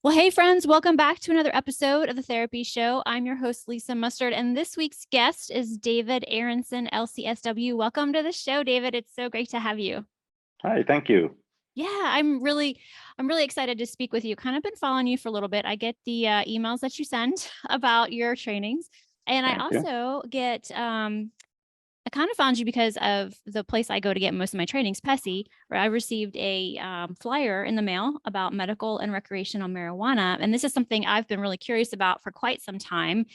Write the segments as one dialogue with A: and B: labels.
A: Well, hey, friends, welcome back to another episode of the Therapy Show. I'm your host, Lisa Mustard, and this week's guest is David Aronson, LCSW. Welcome to the show, David. It's so great to have you.
B: Hi, thank you.
A: Yeah, I'm really excited to speak with you. Kind of been following you for a little bit. I get the emails that you send about your trainings, and I
B: Thank you.
A: also get I kind of found you because of the place I go to get most of my trainings, Pessy, where I received a flyer in the mail about medical and recreational marijuana. And this is something I've been really curious about for quite some time.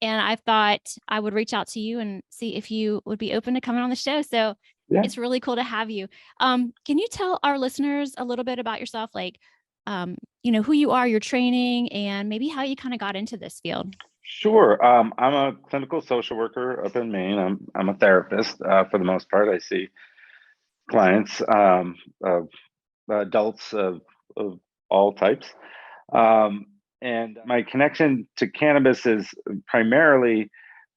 A: And I thought I would reach out to you and see if you would be open to coming on the show. So
B: Yeah,
A: it's really cool to have you. Can you tell our listeners a little bit about yourself, like, who you are, your training, and maybe how you kind of got into this field?
B: sure. I'm a clinical social worker up in Maine. I'm a therapist for the most part. I see clients, of adults of all types. Um, and my connection to cannabis is primarily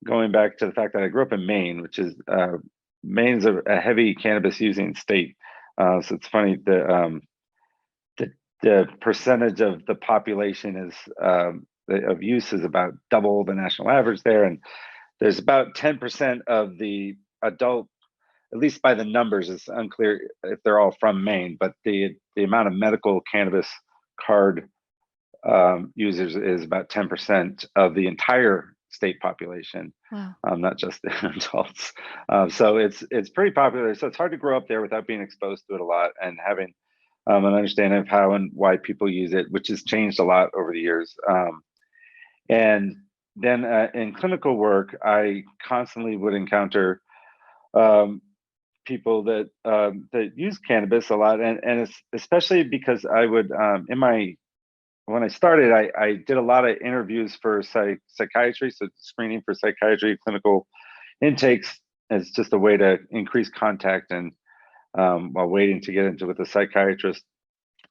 B: going back to the fact that I grew up in Maine, which is Maine's a heavy cannabis using state. So it's funny the percentage of the population is of use is about double the national average there, and there's about 10% of the adult, at least by the numbers. It's unclear if they're all from Maine, but the amount of medical cannabis card users is about 10% of the entire state population,
A: Wow.
B: not just the adults. So it's pretty popular. So it's hard to grow up there without being exposed to it a lot and having an understanding of how and why people use it, which has changed a lot over the years. And then in clinical work, I constantly would encounter um, people that use cannabis a lot, and it's especially because I would in my when I started, I did a lot of interviews for psychiatry, so screening for psychiatry clinical intakes as just a way to increase contact and while waiting to get into with a psychiatrist.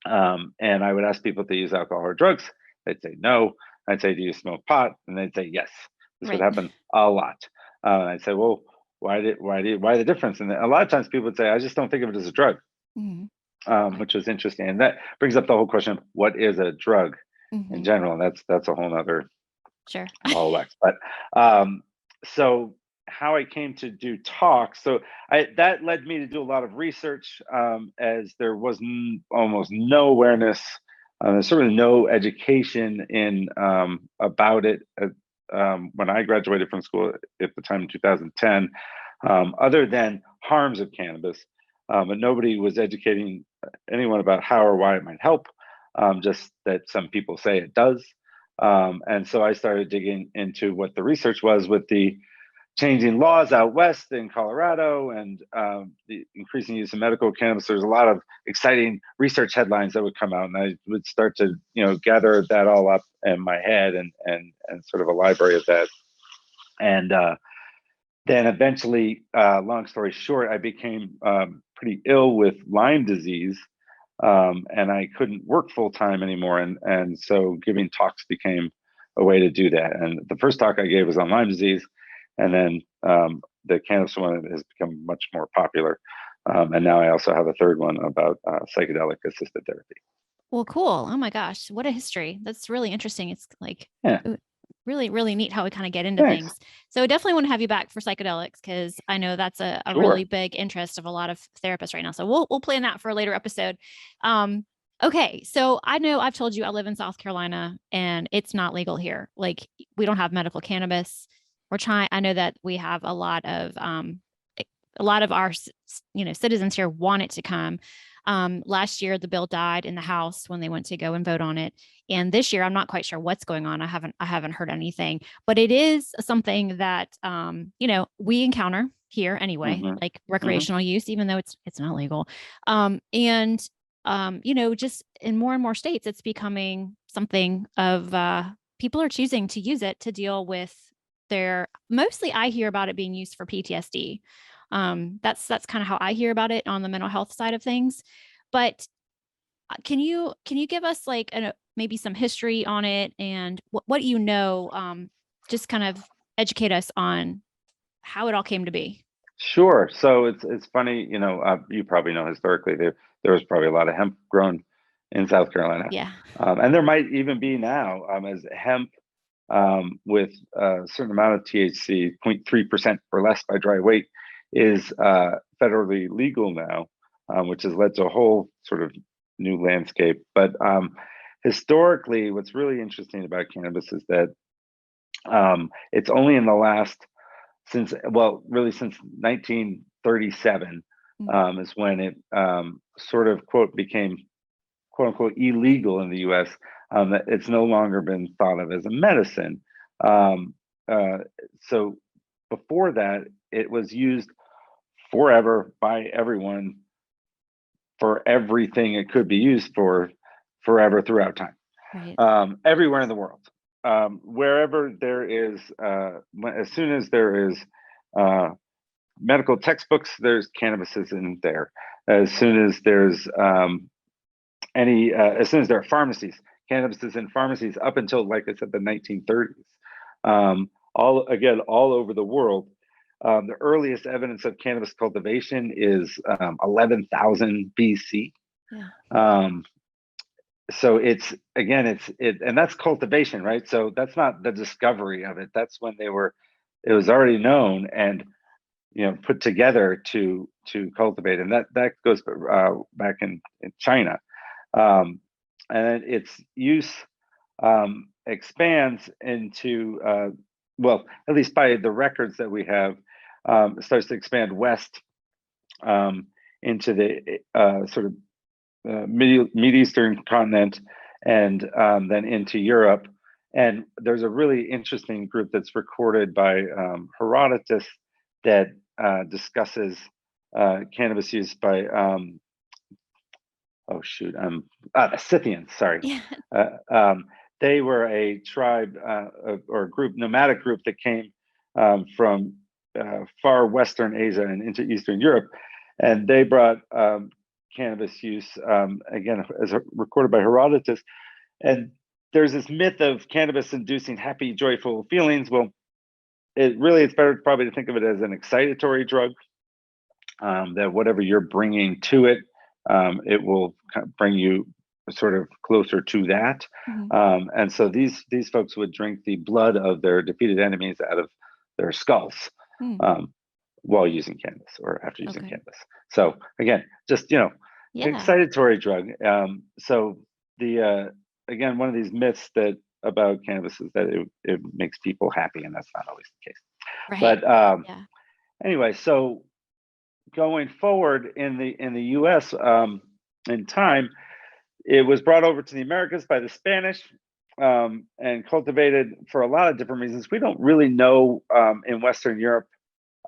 B: And I would ask people to use alcohol or drugs. They'd say no. I'd say, do you smoke pot? And they'd say yes. This would
A: Right.
B: happen a lot. And I'd say, well, why the difference? And a lot of times people would say, I just don't think of it as a drug,
A: Hmm.
B: which was interesting. And that brings up the whole question of what is a drug in
A: Hmm.
B: general. And that's a whole nother
A: Sure.
B: ball of wax. But so how I came to do talks, so that led me to do a lot of research, as there was almost no awareness. There's certainly no education in about it when I graduated from school at the time in 2010, other than harms of cannabis. But nobody was educating anyone about how or why it might help, just that some people say it does. And so I started digging into what the research was with the changing laws out west in Colorado and the increasing use of medical cannabis. There's a lot of exciting research headlines that would come out, and I would start to gather that all up in my head and sort of a library of that. And then eventually, long story short, I became pretty ill with Lyme disease, and I couldn't work full time anymore, and so giving talks became a way to do that. And the first talk I gave was on Lyme disease, and then the cannabis one has become much more popular. And now I also have a third one about psychedelic assisted therapy.
A: Well, cool. Oh my gosh, what a history. That's really interesting. It's like
B: Yeah,
A: really, really neat how we kind of get into
B: thanks.
A: things. So definitely want to have you back for psychedelics because I know that's a really
B: Sure.
A: big interest of a lot of therapists right now. So we'll plan that for a later episode. Um, okay, so I know I've told you I live in South Carolina and it's not legal here. Like we don't have medical cannabis. We're trying. I know that we have a lot of our citizens here want it to come. Last year, the bill died in the House when they went to go and vote on it. And this year, I'm not quite sure what's going on. I haven't heard anything, but it is something that, we encounter here anyway,
B: Hmm.
A: like
B: Hmm.
A: recreational use, even though it's not legal. And, just in more states, it's becoming something of, people are choosing to use it to deal with mostly I hear about it being used for PTSD. That's kind of how I hear about it on the mental health side of things. But can you give us like maybe some history on it and what just kind of educate us on how it all came to be.
B: Sure. So it's funny, you probably know historically there was probably a lot of hemp grown in South Carolina.
A: Yeah.
B: And there might even be now, as hemp with a certain amount of THC, 0.3% or less by dry weight, is federally legal now, which has led to a whole sort of new landscape. But historically, what's really interesting about cannabis is that it's only in the last, since 1937, is when it sort of became quote unquote illegal in the U.S. That it's no longer been thought of as a medicine. So before that, it was used forever by everyone for everything it could be used for, forever throughout time,
A: Right.
B: everywhere in the world. Wherever there is, as soon as there is medical textbooks, there's cannabis is in there. As soon as there's as soon as there are pharmacies, cannabis is in pharmacies up until, like I said, the 1930s. All over the world. The earliest evidence of cannabis cultivation is 11,000 BC.
A: Yeah.
B: So and that's cultivation, right? So that's not the discovery of it. That's when it was already known and put together to cultivate, and that goes back in China. And its use expands into, at least by the records that we have, starts to expand west into the sort of Mid-Eastern continent, and then into Europe. And there's a really interesting group that's recorded by Herodotus that discusses cannabis use by the Scythians. Sorry.
A: Yeah.
B: They were a tribe or a group, nomadic group that came from far Western Asia and into Eastern Europe, and they brought cannabis use, again, as recorded by Herodotus. And there's this myth of cannabis inducing happy, joyful feelings. Well, it's better probably to think of it as an excitatory drug, that whatever you're bringing to it, it will bring you sort of closer to that. And so these folks would drink the blood of their defeated enemies out of their skulls while using cannabis or after using cannabis. So again, just excitatory drug. So again, one of these myths about cannabis is that it makes people happy, and that's not always the case.
A: Right.
B: But anyway, so going forward in the U.S. In time, it was brought over to the Americas by the Spanish and cultivated for a lot of different reasons. We don't really know in Western Europe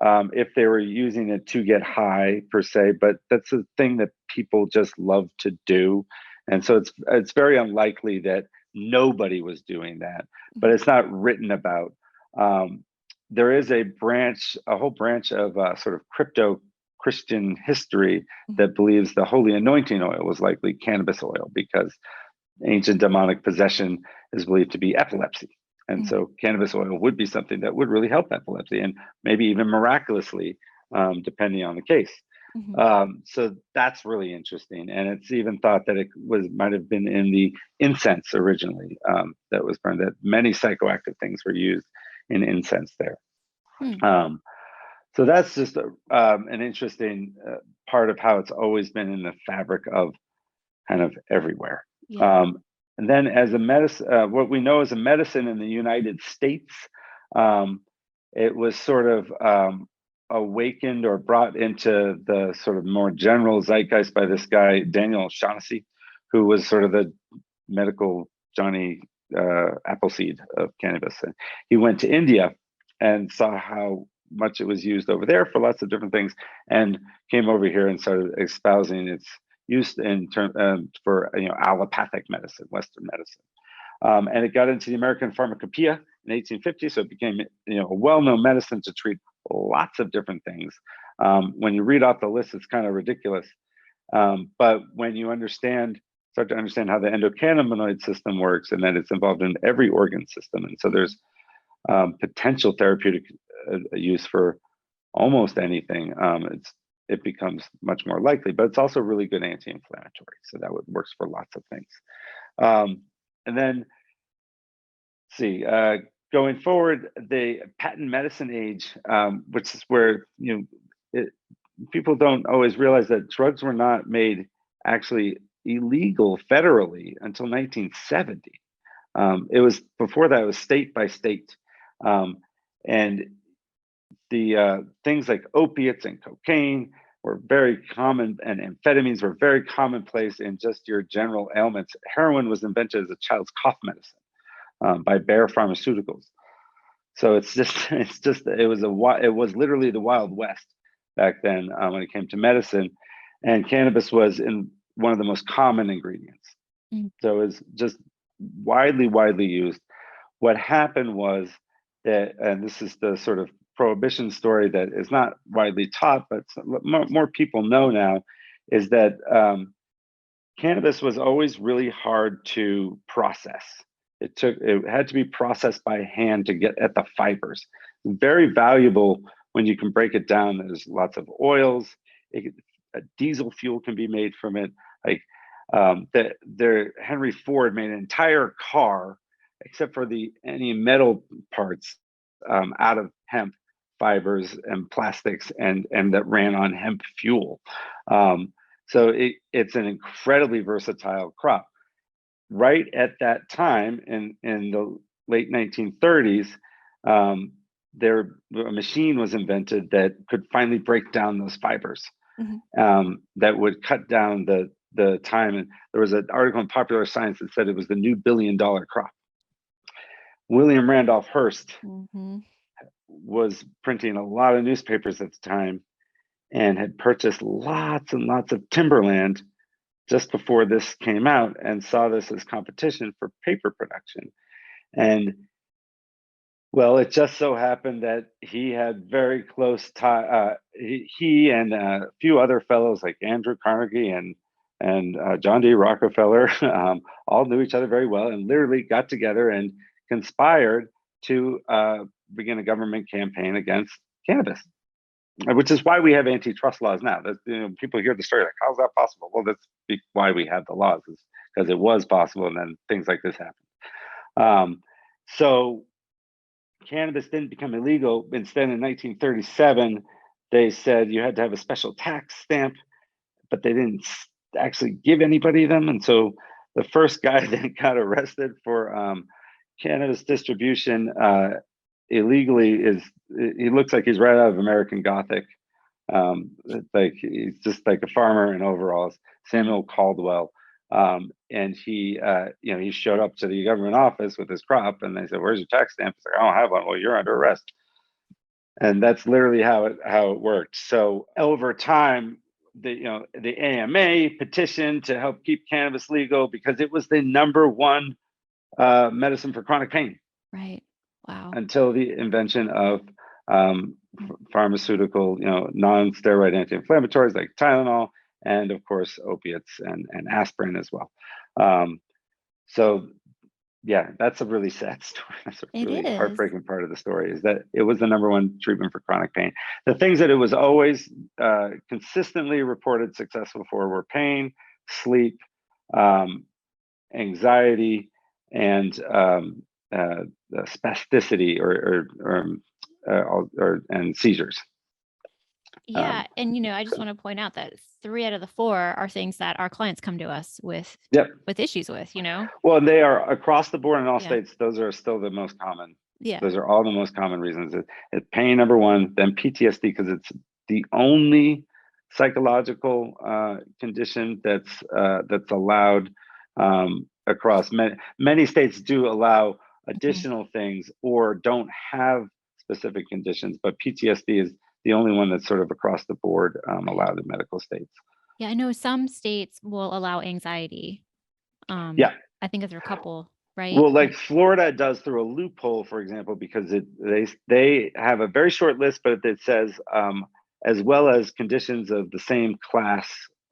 B: if they were using it to get high per se, but that's a thing that people just love to do. And so it's very unlikely that nobody was doing that, but it's not written about. There is a whole branch of sort of crypto Christian history that believes the holy anointing oil was likely cannabis oil, because ancient demonic possession is believed to be epilepsy. And so cannabis oil would be something that would really help epilepsy, and maybe even miraculously, depending on the case. So that's really interesting. And it's even thought that it might have been in the incense originally that was burned, that many psychoactive things were used in incense there. So that's just an interesting part of how it's always been in the fabric of kind of everywhere. And then as a medicine, what we know as a medicine in the United States, it was sort of awakened or brought into the sort of more general zeitgeist by this guy, Daniel Shaughnessy, who was sort of the medical Johnny Appleseed of cannabis. And he went to India and saw how much it was used over there for lots of different things, and came over here and started espousing its use in for allopathic medicine, Western medicine. And it got into the American Pharmacopoeia in 1850, so it became a well-known medicine to treat lots of different things. When you read off the list, it's kind of ridiculous, but when you start to understand how the endocannabinoid system works, and that it's involved in every organ system, and so there's potential therapeutic use for almost anything. It's it becomes much more likely. But it's also really good anti-inflammatory, so that works for lots of things. And then, see, going forward, the patent medicine age, which is where people don't always realize that drugs were not made actually illegal federally until 1970. It was before that, it was state by state, and the things like opiates and cocaine were very common, and amphetamines were very commonplace in just your general ailments. Heroin was invented as a child's cough medicine by Bayer Pharmaceuticals. So it was literally the Wild West back then when it came to medicine, and cannabis was in one of the most common ingredients. So it's just widely used. What happened was that, and this is the sort of prohibition story that is not widely taught, but more people know now, is that cannabis was always really hard to process. It had to be processed by hand to get at the fibers. Very valuable when you can break it down. There's lots of oils. Diesel fuel can be made from it. Like Henry Ford made an entire car, except for any metal parts, out of hemp fibers and plastics, and that ran on hemp fuel. So it's an incredibly versatile crop. Right at that time, in the late 1930s, a machine was invented that could finally break down those fibers. That would cut down the time. And there was an article in Popular Science that said it was the new $1 billion crop. William Randolph Hearst was printing a lot of newspapers at the time and had purchased lots and lots of timberland just before this came out, and saw this as competition for paper production. And well, it just so happened that he had very close tie. He and a few other fellows like Andrew Carnegie and John D. Rockefeller all knew each other very well, and literally got together and conspired to begin a government campaign against cannabis, which is why we have antitrust laws now. People hear the story like, how's that possible? Well, that's why we have the laws, is because it was possible, and then things like this happened. So cannabis didn't become illegal. Instead, in 1937, they said you had to have a special tax stamp, but they didn't actually give anybody them. And so the first guy that got arrested for cannabis distribution illegally he looks like he's right out of American Gothic. Like he's just like a farmer in overalls, Samuel Caldwell. And he showed up to the government office with his crop, and they said, "Where's your tax stamp?" He's like, "I don't have one." "Well, you're under arrest." And that's literally how it worked. So over time, the AMA petitioned to help keep cannabis legal because it was the #1 medicine for chronic pain.
A: Right. Wow.
B: Until the invention of pharmaceutical, non-steroid anti-inflammatories like Tylenol, and of course opiates and aspirin as well. So yeah, that's a really sad story. That's a really heartbreaking part of the story, is that it was the #1 treatment for chronic pain. The things that it was always consistently reported successful for were pain, sleep, anxiety, and spasticity and seizures.
A: Yeah, and I just want to point out that 3 out of the 4 are things that our clients come to us with issues with.
B: Well, they are across the board in all states. Those are still the most common.
A: Yeah,
B: those are all the most common reasons. It's pain, #1, then PTSD, because it's the only psychological condition that's allowed across many states. Do allow additional things or don't have specific conditions, but PTSD is the only one that's sort of across the board allowed in medical states.
A: Yeah, I know some states will allow anxiety.
B: Yeah,
A: I think there are a couple, right?
B: Well, like Florida does through a loophole, for example, because they have a very short list, but it says as well as conditions of the same class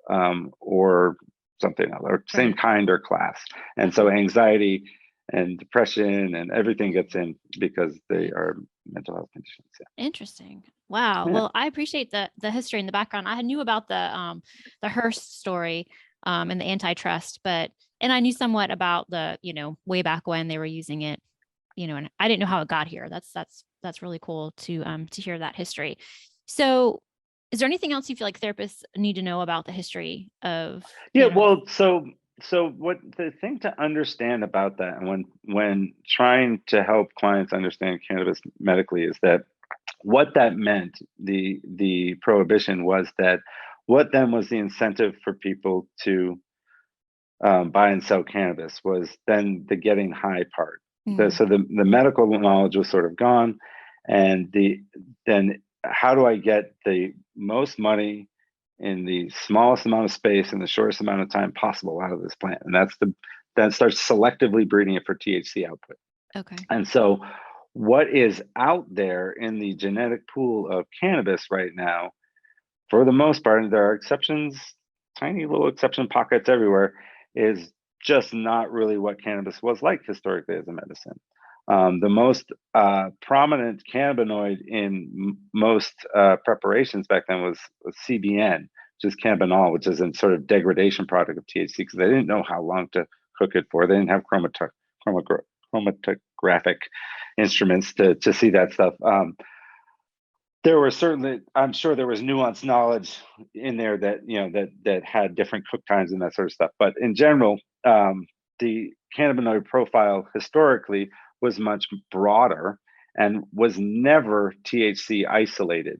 B: or something else, or same kind or class. And so anxiety and depression and everything gets in because they are mental health conditions. Yeah.
A: Interesting. Wow.
B: Yeah.
A: Well, I appreciate the history and the background. I knew about the Hearst story and the antitrust, and I knew somewhat about the, way back when they were using it, and I didn't know how it got here. That's really cool to hear that history. So is there anything else you feel like therapists need to know about the history of
B: Yeah,
A: cannabis?
B: well, so what the thing to understand about that, and when trying to help clients understand cannabis medically, is that what that meant, the prohibition, was that what then was the incentive for people to buy and sell cannabis was then the getting high part.
A: Mm,
B: So the medical knowledge was sort of gone, and then how do I get the most money in the smallest amount of space in the shortest amount of time possible out of this plant? And that starts selectively breeding it for THC output.
A: okay.
B: And so what is out there in the genetic pool of cannabis right now, for the most part, and there are exceptions, tiny little exception pockets everywhere, is just not really what cannabis was like historically as a medicine. The most prominent cannabinoid in most preparations back then was CBN, which is cannabinol, which is a sort of degradation product of THC, because they didn't know how long to cook it for. They didn't have chromatographic instruments to see that stuff. There were certainly, I'm sure there was nuanced knowledge in there that that had different cook times and that sort of stuff. But in general, the cannabinoid profile historically was much broader and was never THC isolated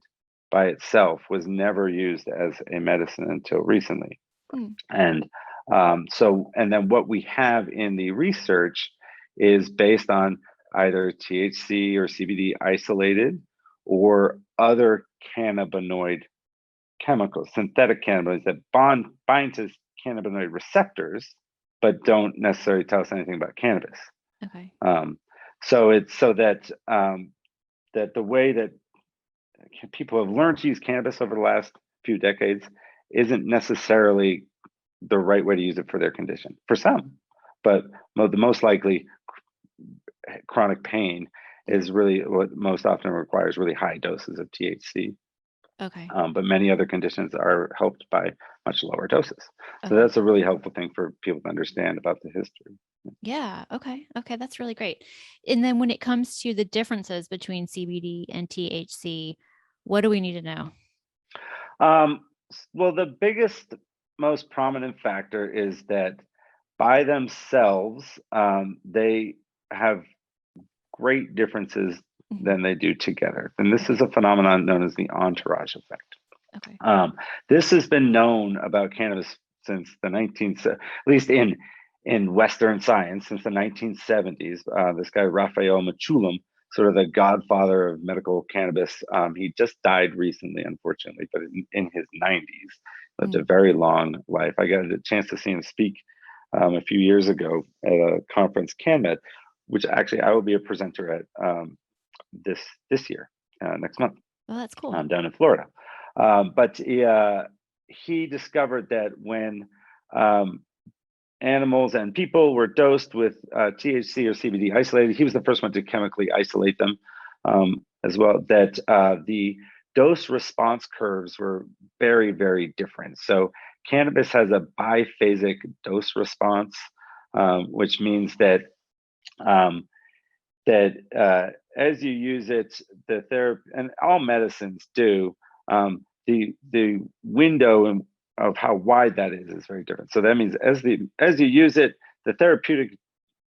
B: by itself. Was never used as a medicine until recently.
A: Mm,
B: And and then what we have in the research is based on either THC or CBD isolated, or other cannabinoid chemicals, synthetic cannabinoids that bind to cannabinoid receptors, but don't necessarily tell us anything about cannabis.
A: okay.
B: So it's so that that the way that people have learned to use cannabis over the last few decades isn't necessarily the right way to use it for their condition. For some, but the most likely chronic pain is really what most often requires really high doses of THC.
A: Okay.
B: But many other conditions are helped by much lower doses. So
A: Okay.
B: that's a really helpful thing for people to understand about the history.
A: Yeah. Okay. Okay. That's really great. And then when it comes to the differences between CBD and THC, what do we need to know?
B: Well, the biggest, most prominent factor is that by themselves, they have great differences
A: Mhm.
B: than they do together. And this
A: Okay.
B: is a phenomenon known as the entourage effect.
A: Okay.
B: This has been known about cannabis since the 19th, at least in Western science, since the 1970s. This guy Raphael Mechoulam, sort of the godfather of medical cannabis, he just died recently, unfortunately, but in his 90s, lived a
A: Mm.
B: very long life. I got a chance to see him speak a few years ago at a conference, CanMed, which actually I will be a presenter at this year, next month,
A: Oh, that's cool.
B: down in Florida. But he discovered that when um, animals and people were dosed with THC or CBD isolated, he was the first one to chemically isolate them as well, that the dose response curves were very, very different. So cannabis has a biphasic dose response, which means that um, as you use it, the therapy, and all medicines do, the window of how wide that is very different. So that means as you use it, the therapeutic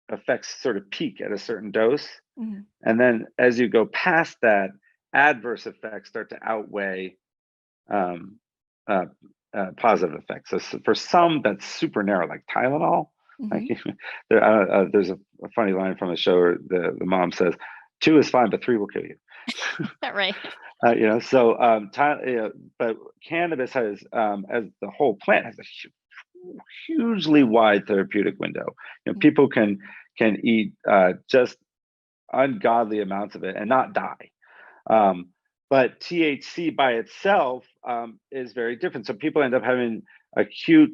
B: effects sort of peak at a certain dose,
A: Mhm.
B: and then as you go past that, adverse effects start to outweigh um, uh, positive effects. So, for some, that's super narrow, like Tylenol. Like
A: Mhm.
B: there's a funny line from the show where the mom says, "2 is fine, but 3 will kill you."
A: Is that right?
B: So but cannabis has, as the whole plant, has a hugely wide therapeutic window.
A: Mm.
B: People can eat just ungodly amounts of it and not die. Um, but THC by itself is very different. So people end up having acute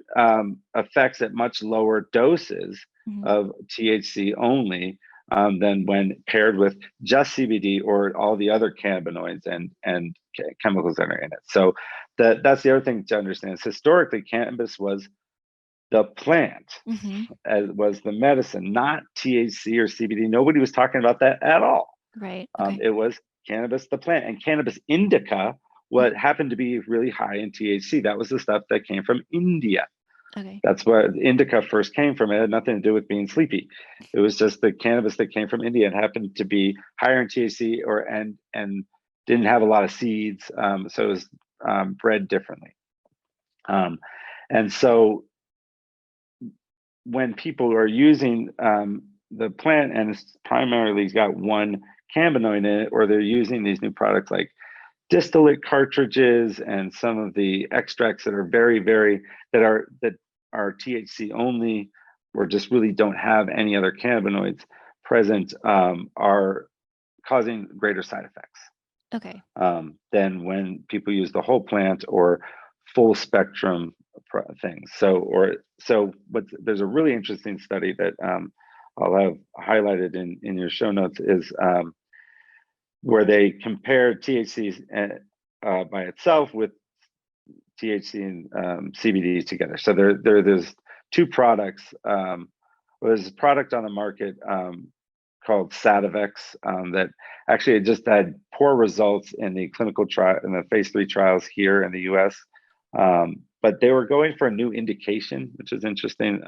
B: effects at much lower doses
A: Mhm.
B: of THC only, than when paired with just CBD or all the other cannabinoids and chemicals that are in it. So that's the other thing to understand is historically cannabis was the plant, as was the medicine, not THC or CBD. Nobody was talking about that at all.
A: Right.
B: It was cannabis, the plant, and cannabis indica, what happened to be really high in THC. That was the stuff that came from India.
A: Okay.
B: That's where indica first came from. It had nothing to do with being sleepy. It was just the cannabis that came from India and happened to be higher in THC and didn't have a lot of seeds. So it was bred differently. And so when people are using the plant and it's primarily got one cannabinoid in it, or they're using these new products like distillate cartridges and some of the extracts that are that are THC only, or just really don't have any other cannabinoids present, are causing greater side effects.
A: Okay.
B: Than when people use the whole plant or full spectrum things. But there's a really interesting study that I'll have highlighted in your show notes is where they compared THC by itself with THC and CBD together. So there's two products. There's a product on the market called Sativex that actually just had poor results in the clinical trial, in the phase 3 trials here in the US. But they were going for a new indication, which is interesting.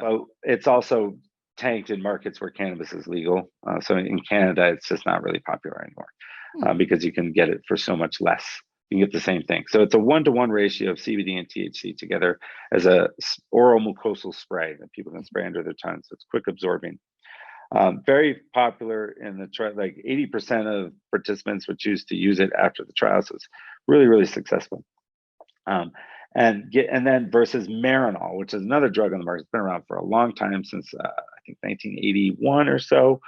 B: It's also tanked in markets where cannabis is legal. So in Canada, it's just not really popular anymore because you can get it for so much less. You can get the same thing. So it's a 1-to-1 ratio of CBD and THC together as a oral mucosal spray that people can spray under their tongue. So it's quick absorbing. Very popular in the trial, like 80% of participants would choose to use it after the trial. So it's really, really successful. And then versus Marinol, which is another drug on the market. It's been around for a long time, since I think 1981 or so.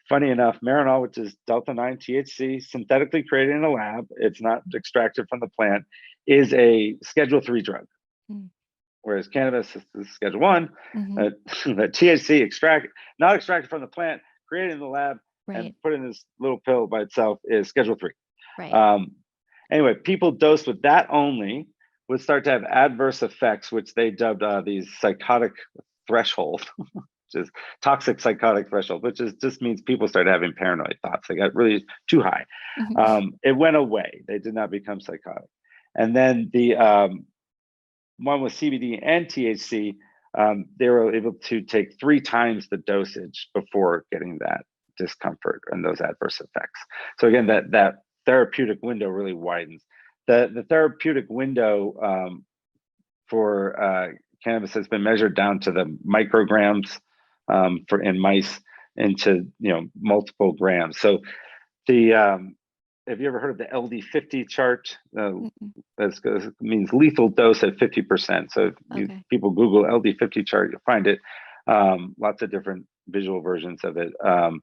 B: Funny enough, Marinol, which is delta-9 THC, synthetically created in a lab, it's not extracted from the plant, is a Schedule 3 drug. Whereas cannabis is Schedule 1, the THC not extracted from the plant, created in the lab, and put in this little pill by itself is Schedule 3.
A: Right.
B: Anyway, people dosed with that only would start to have adverse effects, which they dubbed these psychotic threshold, which is toxic psychotic threshold, which just means people started having paranoid thoughts. They got really too high. It went away. They did not become psychotic. And then the one with CBD and THC, they were able to take 3 times the dosage before getting that discomfort and those adverse effects. So again, that therapeutic window really widens. The therapeutic window for cannabis has been measured down to the micrograms in mice into multiple grams. So have you ever heard of the LD50 chart? That means lethal dose at 50%. So if people Google LD50 chart, you'll find it. Lots of different visual versions of it. And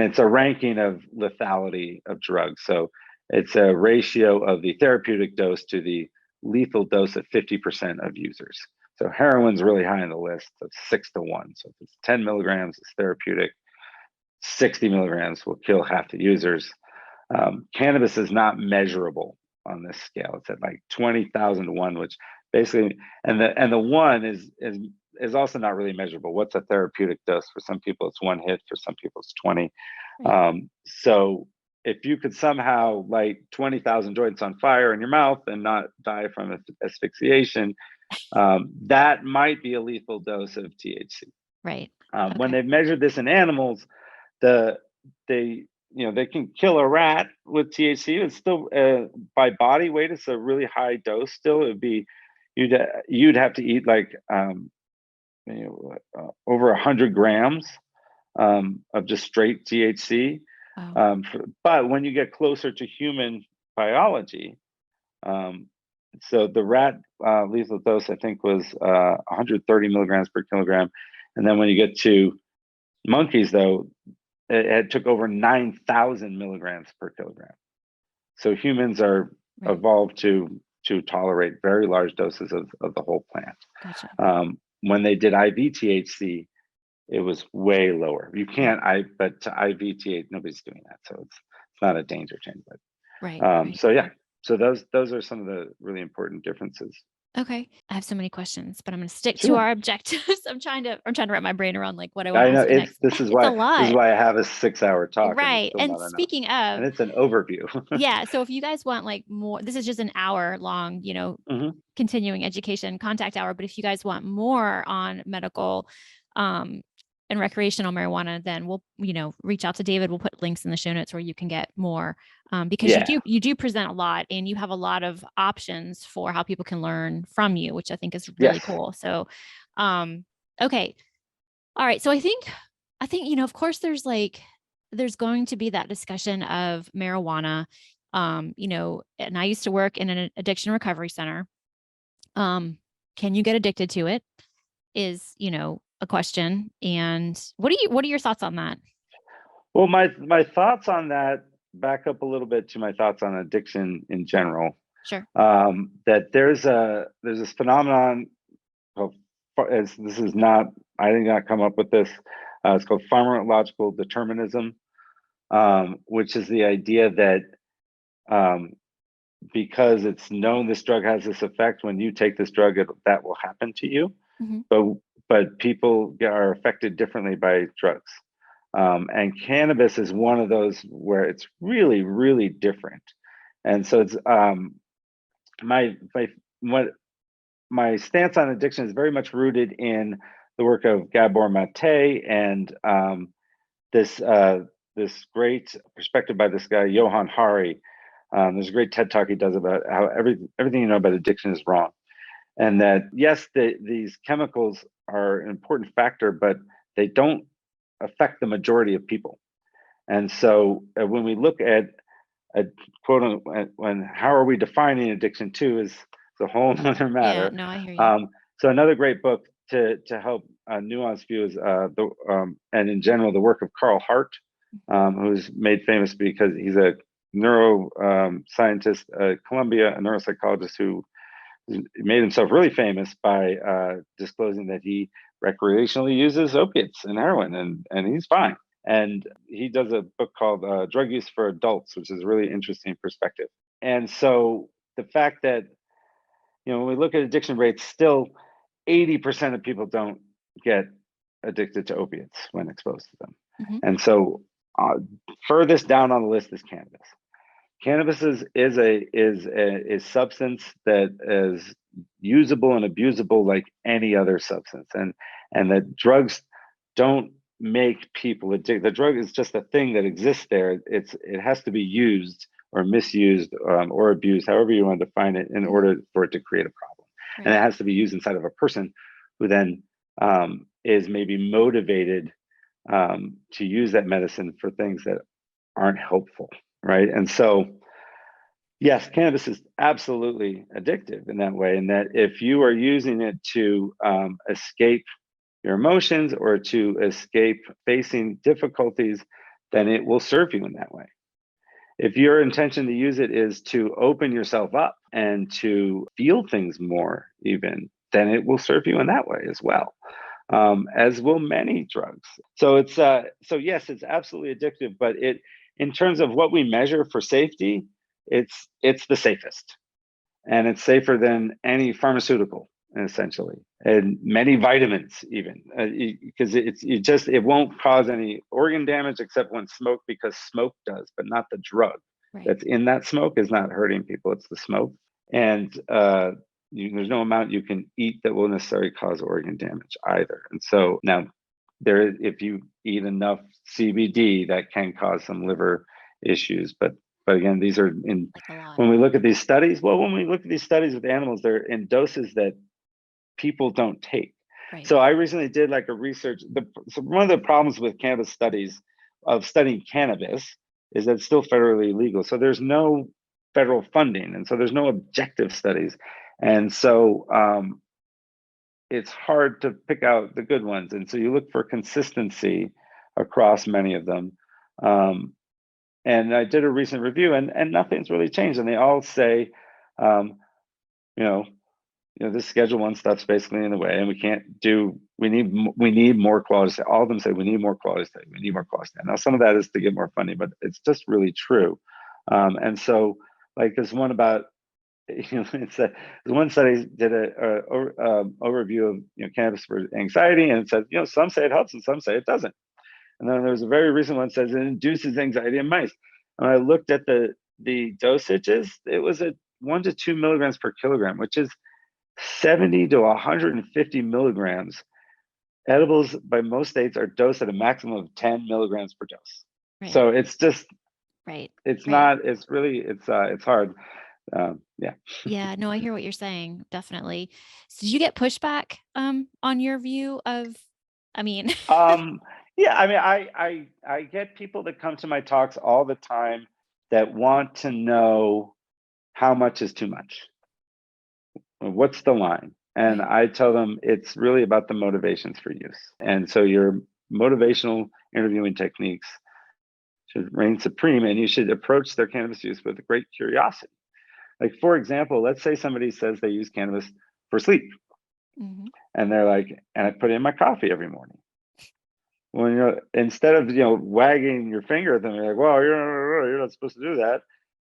B: it's a ranking of lethality of drugs. So it's a ratio of the therapeutic dose to the lethal dose at 50% of users. So heroin's really high on the list. It's 6-to-1. So if it's 10 milligrams, it's therapeutic. 60 milligrams will kill half the users. Cannabis is not measurable on this scale. It's at like 20,000 to 1, which basically, and the 1 is also not really measurable. What's a therapeutic dose? For some people, it's 1 hit. For some people, it's 20. So if you could somehow light 20,000 joints on fire in your mouth and not die from asphyxiation, that might be a lethal dose of THC.
A: Right.
B: When they've measured this in animals, they can kill a rat with THC. It's still by body weight, it's a really high dose. Still, it'd be you'd have to eat like over 100 grams of just straight THC.
A: Wow.
B: But when you get closer to human biology, so the rat lethal dose I think was 130 milligrams per kilogram, and then when you get to monkeys, though, it took over 9,000 milligrams per kilogram. So humans are evolved to tolerate very large doses of the whole plant.
A: Gotcha.
B: When they did IV THC, it was way lower. You can't, but to IV T8, nobody's doing that. So it's not a danger change. But
A: Right.
B: so yeah, so those are some of the really important differences.
A: Okay. I have so many questions, but I'm going to stick to
B: Sure.
A: our objectives. I'm trying to wrap my brain around like what I want
B: I
A: to
B: know
A: ask you next.
B: this is
A: It's a
B: why
A: lot.
B: I have a 6-hour talk, and it's
A: Right.
B: still
A: And
B: not enough.
A: speaking
B: And
A: of,
B: it's an overview.
A: yeah. So if you guys want like more, this is just an hour long, continuing education contact hour. But if you guys want more on medical and recreational marijuana, then we'll, reach out to David. We'll put links in the show notes where you can get more because you do present a lot and you have a lot of options for how people can learn from you, which I think is really cool. So, okay. All right. So I think, of course there's going to be that discussion of marijuana, and I used to work in an addiction recovery center. Can you get addicted to it is, a question. And what are your thoughts on that?
B: Well, my thoughts on that back up a little bit to my thoughts on addiction in general.
A: Sure.
B: That there's this phenomenon called, this is not, I did not come up with this. It's called pharmacological determinism, which is the idea that because it's known this drug has this effect, when you take this drug, that will happen to you.
A: Mm-hmm.
B: But people are affected differently by drugs. And cannabis is one of those where it's really, really different. And so it's my stance on addiction is very much rooted in the work of Gabor Mate and this great perspective by this guy Johann Hari. There's a great TED talk he does about how everything you know about addiction is wrong, and that yes, these chemicals are an important factor, but they don't affect the majority of people. And so when we look at a quote, when how are we defining addiction too is a whole other matter.
A: Yeah, no, I hear you.
B: So another great book to help nuance view is and in general the work of Carl Hart, who's made famous because he's a neuro scientist at Columbia, a neuropsychologist who made himself really famous by disclosing that he recreationally uses opiates and heroin, and he's fine. And he does a book called Drug Use for Adults, which is a really interesting perspective. And so the fact that, when we look at addiction rates, still 80% of people don't get addicted to opiates when exposed to them.
A: Mm-hmm.
B: And so furthest down on the list is cannabis. Cannabis is a substance that is usable and abusable like any other substance, and that drugs don't make people addicted. The drug is just a thing that exists there. It has to be used or misused or abused, however you want to define it, in order for it to create a problem. Right. And it has to be used inside of a person who then is maybe motivated to use that medicine for things that aren't helpful. Right. And so, yes, cannabis is absolutely addictive in that way. And that if you are using it to escape your emotions or to escape facing difficulties, then it will serve you in that way. If your intention to use it is to open yourself up and to feel things more, even, then it will serve you in that way as well. As will many drugs. So it's so yes, it's absolutely addictive, but in terms of what we measure for safety, it's the safest, and it's safer than any pharmaceutical, essentially, and many vitamins even, because it won't cause any organ damage except when smoked, because smoke does, but not the drug. Right. That's in that smoke is not hurting people. It's the smoke, and there's no amount you can eat that will necessarily cause organ damage either. And so now, if you eat enough CBD, that can cause some liver issues. But again, these are when we look at these studies. Well, when we look at these studies with animals, they're in doses that people don't take. Right. So I recently did like a research. So one of the problems with cannabis studies of studying cannabis is that it's still federally legal. So there's no federal funding, and so there's no objective studies. And so it's hard to pick out the good ones. And so you look for consistency across many of them. And I did a recent review, and nothing's really changed. And they all say, this Schedule 1 stuff's basically in the way, and we need more quality study. All of them say we need more quality study. We need more quality study. Now, some of that is to get more funding, but it's just really true. And so, like, there's one about, it's one study did a overview of cannabis for anxiety, and it said, some say it helps and some say it doesn't. And then there's a very recent one that says it induces anxiety in mice. And I looked at the dosages. It was at 1 to 2 milligrams per kilogram, which is 70 to 150 milligrams. Edibles by most states are dosed at a maximum of 10 milligrams per dose.
A: Right.
B: So it's just,
A: right.
B: It's
A: right.
B: not, it's really, it's hard. Yeah.
A: Yeah, no, I hear what you're saying. Definitely. So did you get pushback on your view of, I mean,
B: yeah, I mean, I get people that come to my talks all the time that want to know how much is too much. What's the line? And I tell them it's really about the motivations for use. And so your motivational interviewing techniques should reign supreme, and you should approach their cannabis use with great curiosity. Like, for example, let's say somebody says they use cannabis for sleep.
A: mm-hmm.
B: And they're like, and I put it in my coffee every morning. When instead of wagging your finger at them, you're like, well, you're not supposed to do that.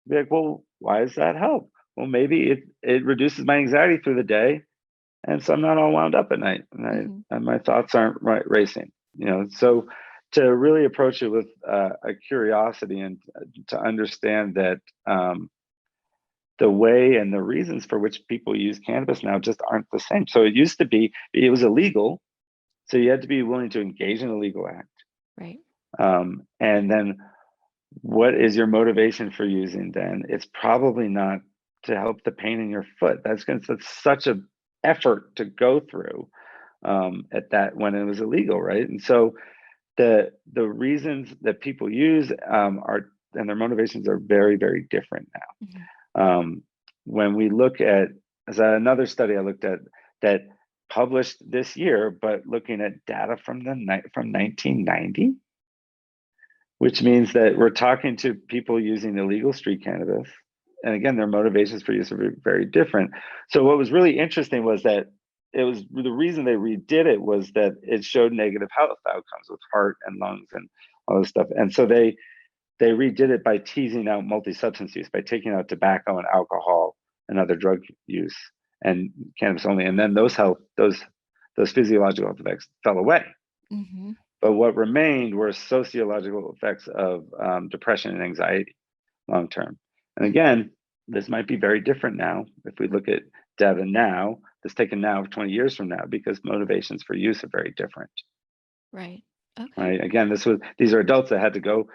B: Be like, well, why does that help? Well, maybe it reduces my anxiety through the day, and so I'm not all wound up at night, and and my thoughts aren't racing. So to really approach it with a curiosity, and to understand that the way and the reasons for which people use cannabis now just aren't the same. So it used to be, it was illegal, so you had to be willing to engage in a legal act.
A: Right.
B: And then what is your motivation for using then? It's probably not to help the pain in your foot. That's such an effort to go through at that when it was illegal, right? And so the reasons that people use are, and their motivations are very, very different now. When we look at, as another study I looked at that published this year, but looking at data from 1990, which means that we're talking to people using illegal street cannabis. And again, their motivations for use are very different. So what was really interesting was that it was, the reason they redid it was that it showed negative health outcomes with heart and lungs and all this stuff. And so they redid it by teasing out multi-substance use, by taking out tobacco and alcohol and other drug use and cannabis only. And then those physiological effects fell away. But what remained were sociological effects of depression and anxiety long term. And again, this might be very different now if we look at data now, that's taken now 20 years from now, because motivations for use are very different.
A: Right. Okay.
B: Right. Again, these are adults that had to go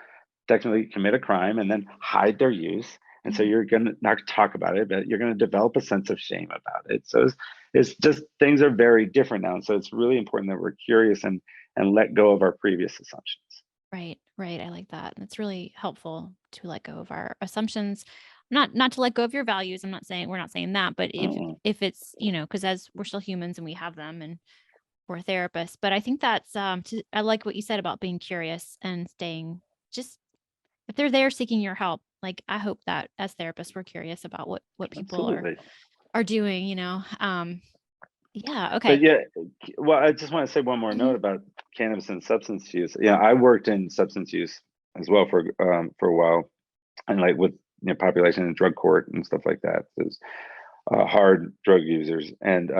B: technically commit a crime and then hide their use. And so you're going to not talk about it, but you're going to develop a sense of shame about it. So it's just, things are very different now. And so it's really important that we're curious and let go of our previous assumptions.
A: Right. I like that. And it's really helpful to let go of our assumptions, not to let go of your values. We're not saying that, but if it's, because as we're still humans and we have them and we're therapists, but I think that's, I like what you said about being curious and staying, just if they're there seeking your help, like, I hope that as therapists, we're curious about what people are doing, yeah. Okay.
B: But yeah, well, I just want to say one more note about cannabis and substance use. I worked in substance use as well for a while, and like with population and drug court and stuff like that. There's hard drug users, and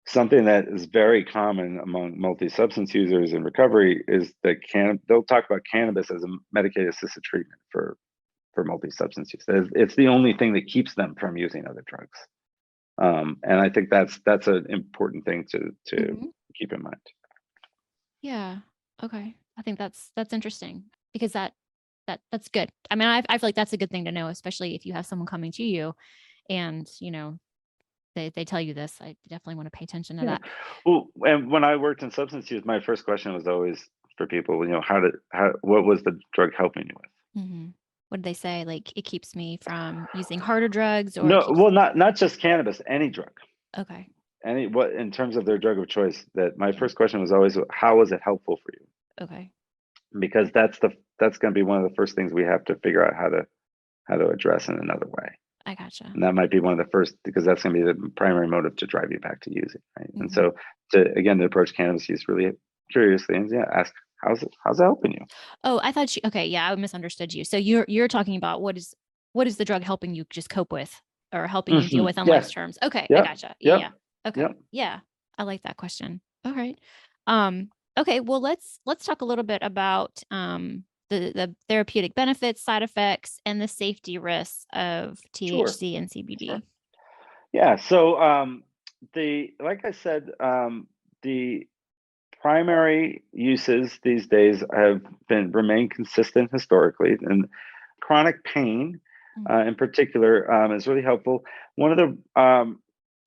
B: something that is very common among multi-substance users in recovery is that they'll talk about cannabis as a medicated assisted treatment for multi-substance use. It's the only thing that keeps them from using other drugs. And I think that's an important thing to keep in mind.
A: Yeah. Okay. I think that's interesting, because that's good. I mean, I feel like that's a good thing to know, especially if you have someone coming to you and, they tell you this. I definitely want to pay attention to that.
B: Well, and when I worked in substance use, my first question was always for people, what was the drug helping you with?
A: What did they say? Like, it keeps me from using harder drugs, or
B: no, well, not just cannabis, any drug.
A: Okay.
B: What in terms of their drug of choice, that my first question was always, how was it helpful for you?
A: Okay.
B: Because that's going to be one of the first things we have to figure out how to address in another way.
A: I gotcha.
B: And that might be one of the first, because that's going to be the primary motive to drive you back to using, right?
A: Mm-hmm.
B: And so to approach cannabis use really curiously and ask, how's it helping you?
A: Oh, I thought you, okay. Yeah, I misunderstood you. So you're talking about what is the drug helping you just cope with or helping you deal with on life's terms? Okay. I gotcha. Yeah. Okay. Yeah. I like that question. All right. Okay. Well, let's talk a little bit about, the therapeutic benefits, side effects, and the safety risks of
B: Sure.
A: THC and CBD.
B: Sure. Yeah. So, like I said, the primary uses these days have remained consistent historically, and chronic pain, in particular, is really helpful. One of the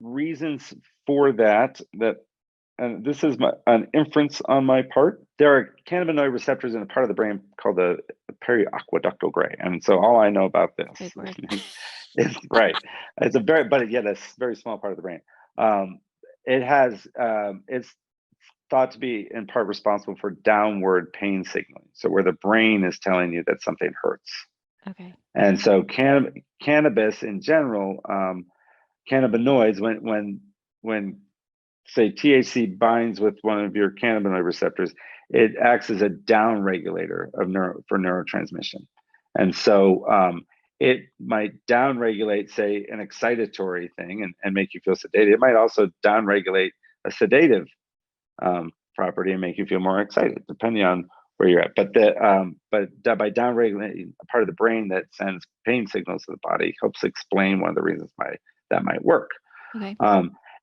B: reasons for that, and this is an inference on my part, there are cannabinoid receptors in a part of the brain called the periaqueductal gray, and so all I know about this
A: Big word.
B: is right. It's a very small part of the brain. It's thought to be in part responsible for downward pain signaling. So where the brain is telling you that something hurts.
A: Okay.
B: And so cannabis in general, cannabinoids, when say THC binds with one of your cannabinoid receptors, it acts as a down regulator for neurotransmission. And so it might down regulate, say, an excitatory thing and make you feel sedated. It might also down regulate a sedative property and make you feel more excited, depending on where you're at. But by downregulating a part of the brain that sends pain signals to the body, helps explain one of the reasons why that might work.
A: Okay.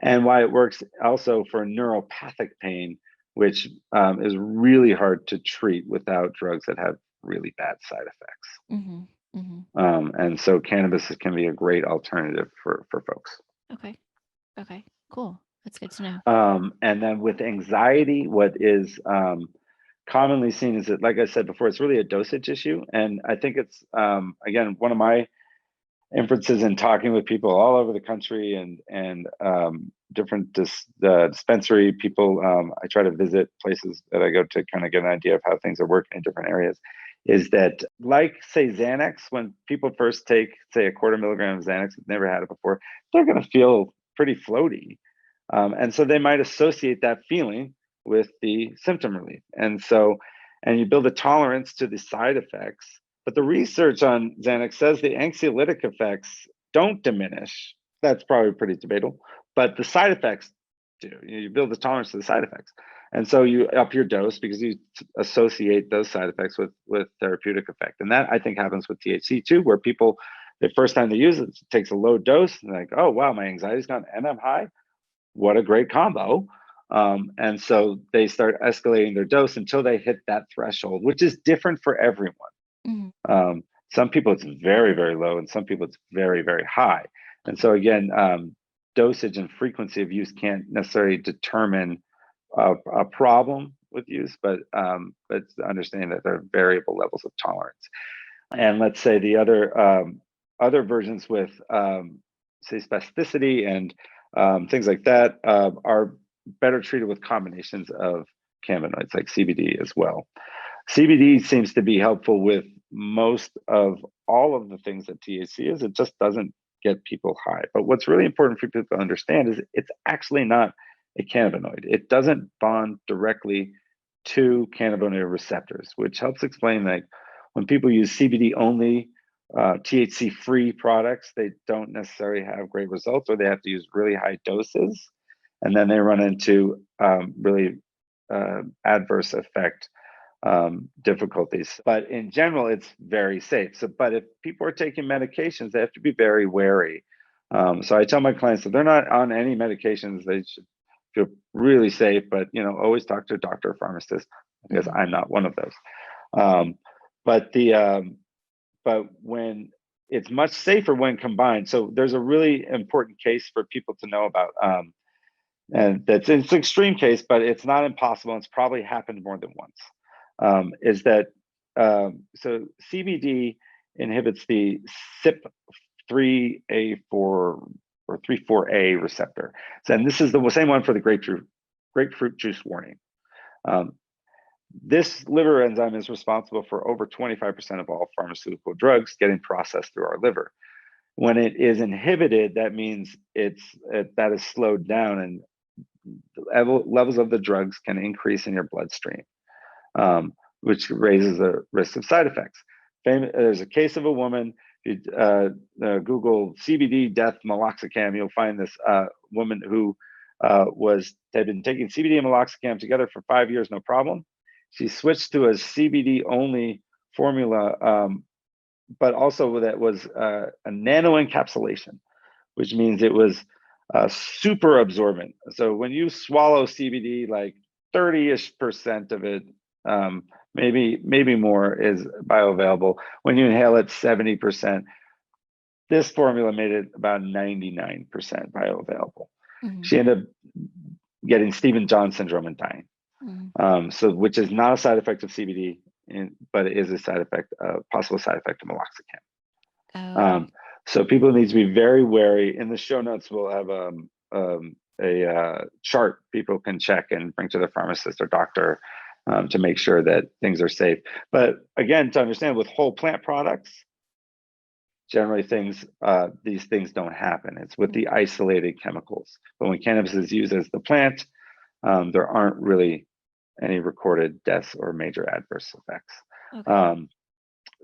B: And why it works also for neuropathic pain, which is really hard to treat without drugs that have really bad side effects.
A: Mm-hmm. Mm-hmm.
B: And so cannabis can be a great alternative for folks.
A: Okay. Okay. Cool. That's good to know.
B: And then with anxiety, what is commonly seen is that, like I said before, it's really a dosage issue. And I think it's, again, one of my inferences in talking with people all over the country and different dispensary people. I try to visit places that I go to kind of get an idea of how things are working in different areas. Is that, like, say, Xanax, when people first take, say, a 1/4 milligram of Xanax, have never had it before, they're going to feel pretty floaty. And so they might associate that feeling with the symptom relief. And you build a tolerance to the side effects. But the research on Xanax says the anxiolytic effects don't diminish. That's probably pretty debatable. But the side effects do. You build a tolerance to the side effects. And so you up your dose because you associate those side effects with therapeutic effect. And that, I think, happens with THC too, where people, the first time they use it, takes a low dose and like, oh, wow, my anxiety's gone and I'm high. What a great combo. And so they start escalating their dose until they hit that threshold, which is different for everyone.
A: Mm-hmm.
B: Some people it's very, very low, and some people it's very, very high. And so again, dosage and frequency of use can't necessarily determine a problem with use, but understand that there are variable levels of tolerance. And let's say the other versions with say spasticity and things like that are better treated with combinations of cannabinoids like CBD as well. CBD seems to be helpful with most of all of the things that THC is. It just doesn't get people high. But what's really important for people to understand is it's actually not a cannabinoid. It doesn't bond directly to cannabinoid receptors, which helps explain, like, when people use CBD only, THC free products, they don't necessarily have great results, or they have to use really high doses. And then they run into really adverse effect difficulties. But in general, it's very safe. So, but if people are taking medications, they have to be very wary. So I tell my clients that they're not on any medications, they should feel really safe. But always talk to a doctor or pharmacist, because I'm not one of those. But when it's much safer when combined. So there's a really important case for people to know about. And it's an extreme case, but it's not impossible. It's probably happened more than once. Is that so CBD inhibits the CYP3A4 or 34A receptor. So, and this is the same one for the grapefruit juice warning. This liver enzyme is responsible for over 25% of all pharmaceutical drugs getting processed through our liver. When it is inhibited, that means that is slowed down, and levels of the drugs can increase in your bloodstream, which raises the risk of side effects. There's a case of a woman. If you Google CBD death meloxicam, you'll find this woman who had been taking CBD and meloxicam together for 5 years, no problem. She switched to a CBD only formula, but also that was a nano encapsulation, which means it was super absorbent. So when you swallow CBD, like 30-ish% of it, maybe more, is bioavailable. When you inhale it, 70%. This formula made it about 99% bioavailable.
A: Mm-hmm.
B: She ended up getting Stevens-Jones syndrome and dying. Mm-hmm. Which is not a side effect of CBD, but it is a possible side effect of meloxicam.
A: Oh.
B: So people need to be very wary. In the show notes, we'll have a chart people can check and bring to their pharmacist or doctor to make sure that things are safe. But again, to understand, with whole plant products, generally these things don't happen. It's with the isolated chemicals. But when cannabis is used as the plant, there aren't really any recorded deaths or major adverse effects. Okay.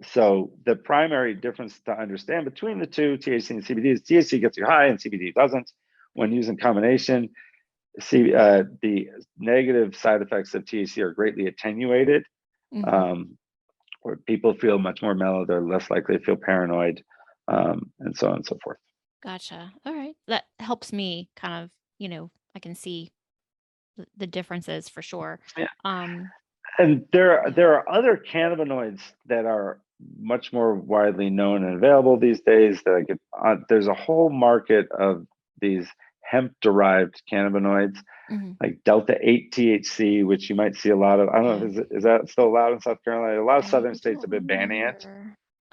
B: So the primary difference to understand between the two, THC and CBD, is THC gets you high and CBD doesn't. When used in combination, the negative side effects of THC are greatly attenuated. Mm-hmm. Where people feel much more mellow, they're less likely to feel paranoid, and so on and so forth.
A: Gotcha. All right. That helps me kind of, I can see the differences for sure.
B: Yeah. And there are other cannabinoids that are much more widely known and available these days. There's a whole market of these hemp-derived cannabinoids, mm-hmm. like delta-8 THC, which you might see a lot of. I don't know, is that still allowed in South Carolina? A lot of southern states have been banning it.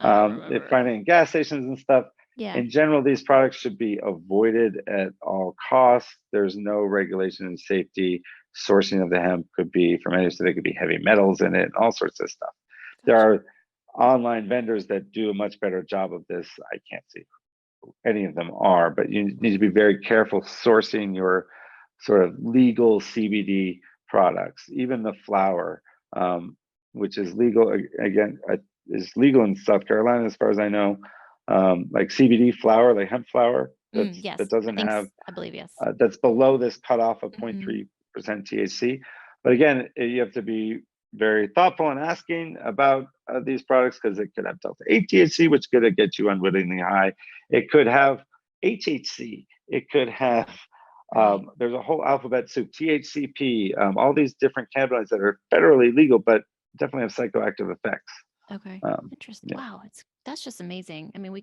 B: They find it in gas stations and stuff. Yeah. In general, these products should be avoided at all costs. There's no regulation and safety. Sourcing of the hemp could be from any, so there could be heavy metals in it, all sorts of stuff. Gotcha. There are online vendors that do a much better job of this. I can't see who any of them are, but you need to be very careful sourcing your sort of legal CBD products. Even the flower, which is legal, again, is legal in South Carolina as far as I know. Like CBD flower, like hemp flower,
A: yes,
B: that doesn't have,
A: I believe, yes,
B: that's below this cutoff of 0.3% THC. But again, you have to be very thoughtful in asking about these products, because it could have delta-8 THC, which could get you unwittingly high. It could have HHC. It could have, there's a whole alphabet soup, THCP, all these different cannabinoids that are federally legal, but definitely have psychoactive effects.
A: Okay, interesting. Yeah. Wow, that's just amazing. I mean,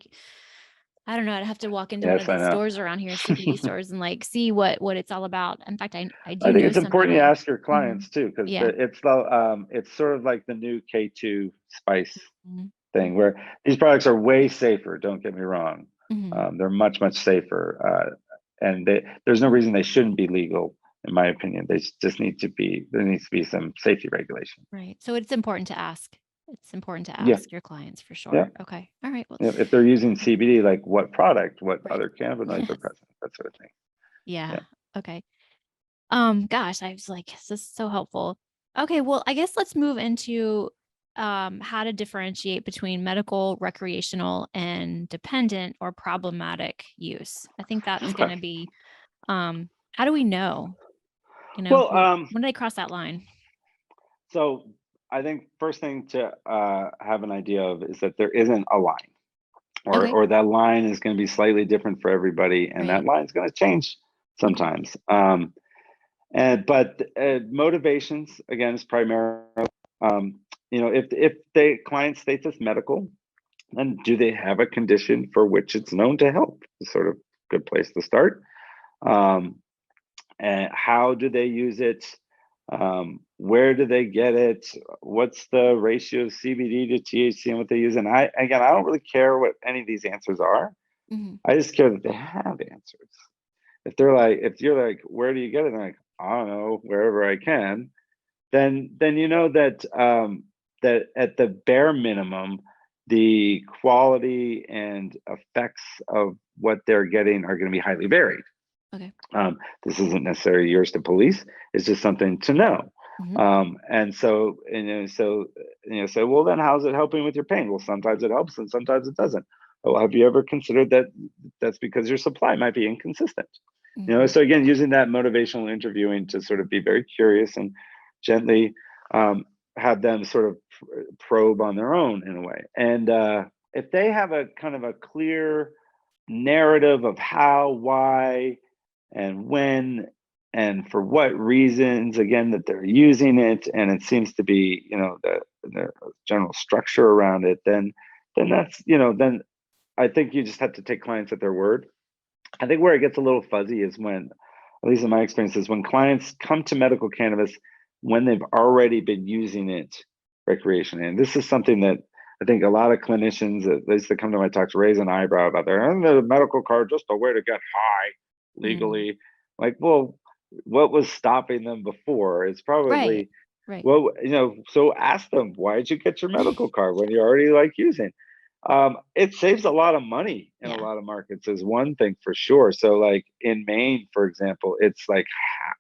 A: I don't know, I'd have to walk into one of these stores around here, CBD stores, and like see what it's all about. In fact, I think
B: it's important you ask your clients too, because it's sort of like the new K2 spice thing, where these products are way safer. Don't get me wrong, they're much safer, and there's no reason they shouldn't be legal. In my opinion, they just there needs to be some safety regulation.
A: Right. So it's important to ask. It's important to ask your clients for sure. Yeah. Okay. All right. Well,
B: if they're using CBD, like what product, what other cannabinoids are present, that sort of thing.
A: Yeah. Okay. Gosh, I was like, this is so helpful. Okay. Well, I guess let's move into how to differentiate between medical, recreational, and dependent or problematic use. I think that's going to be, how do we know? When do they cross that line?
B: So I think first thing to have an idea of is that there isn't a line, or that line is going to be slightly different for everybody, and that line is going to change sometimes. But motivations, again, is primarily, if the client states it's medical, then do they have a condition for which it's known to help? It's sort of a good place to start. And how do they use it? Where do they get it? What's the ratio of CBD to THC and what they use? And I don't really care what any of these answers are. Mm-hmm. I just care that they have answers. If you're like, where do you get it? And they're like, I don't know, wherever I can. Then you know that that at the bare minimum, the quality and effects of what they're getting are going to be highly varied.
A: Okay.
B: This isn't necessarily yours to police. It's just something to know. And so, so, well, then how's it helping with your pain? Well, sometimes it helps and sometimes it doesn't. Well, have you ever considered that that's because your supply might be inconsistent? So again, using that motivational interviewing to sort of be very curious and gently have them sort of probe on their own in a way. And if they have a kind of a clear narrative of how, why, and when, and for what reasons, again, that they're using it, and it seems to be, the general structure around it, then that's, then I think you just have to take clients at their word. I think where it gets a little fuzzy is when, at least in my experience, is when clients come to medical cannabis when they've already been using it recreationally. And this is something that I think a lot of clinicians, at least that come to my talks, raise an eyebrow about there. And the medical card just a way to get high legally. Like, well, what was stopping them before? It's probably
A: right.
B: Well, so ask them, why did you get your medical card when you're already like using? It saves a lot of money in a lot of markets is one thing for sure. So like in Maine, for example, it's like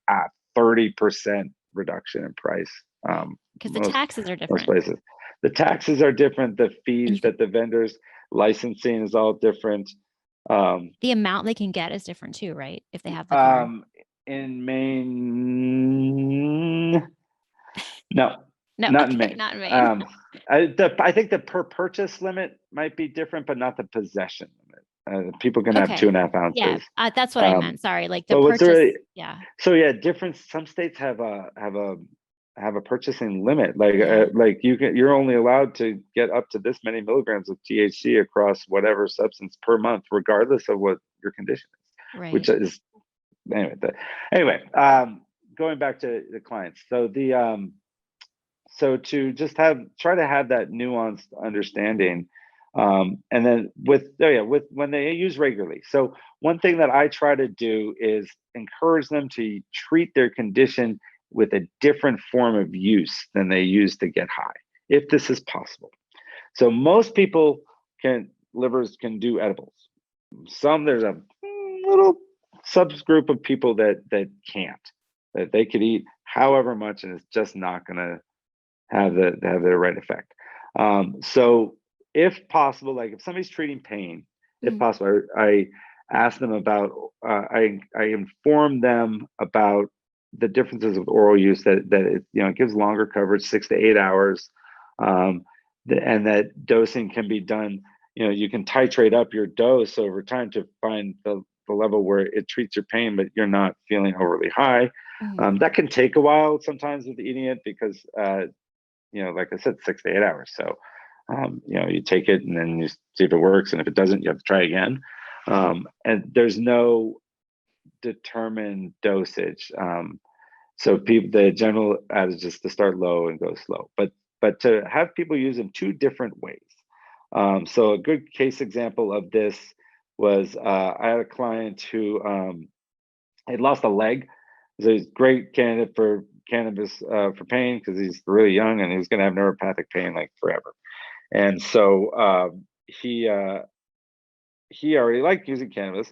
B: a 30% reduction in price.
A: Because the taxes are
B: Most
A: different.
B: places. The taxes are different. The fees that the vendors licensing is all different.
A: The amount they can get is different too, right? If they have the card.
B: In Maine, no, not in Maine.
A: Not in Maine.
B: I think the per purchase limit might be different, but not the possession limit. People can have 2.5 ounces.
A: Yeah, that's what I meant. Sorry, like the
B: but
A: purchase.
B: So different. Some states have a purchasing limit. Like you're only allowed to get up to this many milligrams of THC across whatever substance per month, regardless of what your condition is.
A: Right.
B: Which is anyway. Going back to the clients. So so to just try to have that nuanced understanding, and then with when they use regularly. So one thing that I try to do is encourage them to treat their condition with a different form of use than they use to get high, if this is possible. So most people livers can do edibles. There's a little subgroup of people that can't, that they could eat however much and it's just not going to have the right effect. So if possible, like if somebody's treating pain, if possible, I ask them about, I inform them about the differences with oral use, that it gives longer coverage, 6 to 8 hours, and that dosing can be done. You can titrate up your dose over time to find the level where it treats your pain, but you're not feeling overly high. That can take a while sometimes with eating it because, like I said, 6 to 8 hours. So, you take it and then you see if it works. And if it doesn't, you have to try again. And there's no determined dosage. So the general adage is to start low and go slow, but to have people use them 2 different ways. So a good case example of this was I had a client who had lost a leg. So he's a great candidate for cannabis for pain because he's really young and he's going to have neuropathic pain like forever. And so he already liked using cannabis,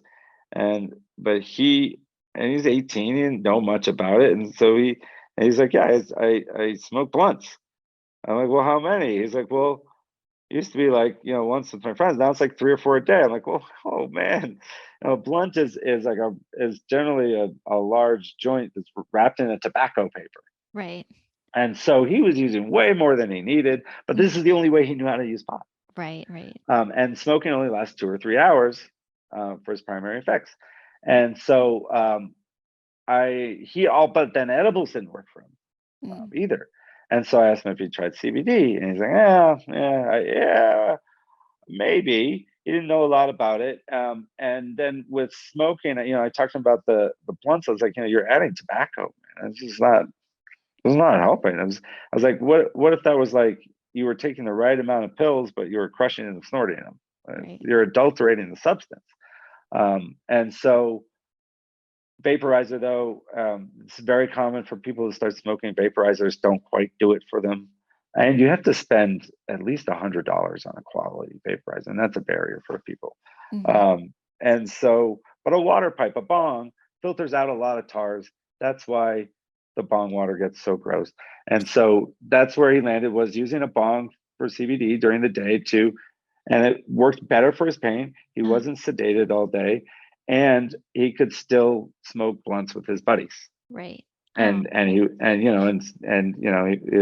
B: but he's 18, he didn't know much about it, and so he's like, yeah, I smoke blunts. I'm like, well, how many? He's like, well, it used to be like, once with my friends. Now it's like 3 or 4 a day. I'm like, well, oh man, a blunt is generally a large joint that's wrapped in a tobacco paper.
A: Right.
B: And so he was using way more than he needed, but this is the only way he knew how to use pot.
A: Right.
B: And smoking only lasts 2 or 3 hours for his primary effects. And so but then edibles didn't work for him either. And so I asked him if he tried CBD, and he's like, yeah, maybe. He didn't know a lot about it. And then with smoking, I talked to him about the blunts. I was like, you're adding tobacco, man. It's not helping. I was like, what if that was like you were taking the right amount of pills, but you were crushing and snorting them? Right. You're adulterating the substance. And so vaporizer, though, it's very common for people who start smoking. Vaporizers don't quite do it for them. And you have to spend at least $100 on a quality vaporizer, and that's a barrier for people. And so, but a water pipe, a bong, filters out a lot of tars. That's why the bong water gets so gross. And so that's where he landed, was using a bong for CBD during the day too. And it worked better for his pain. He wasn't sedated all day, and he could still smoke blunts with his buddies.
A: Right.
B: And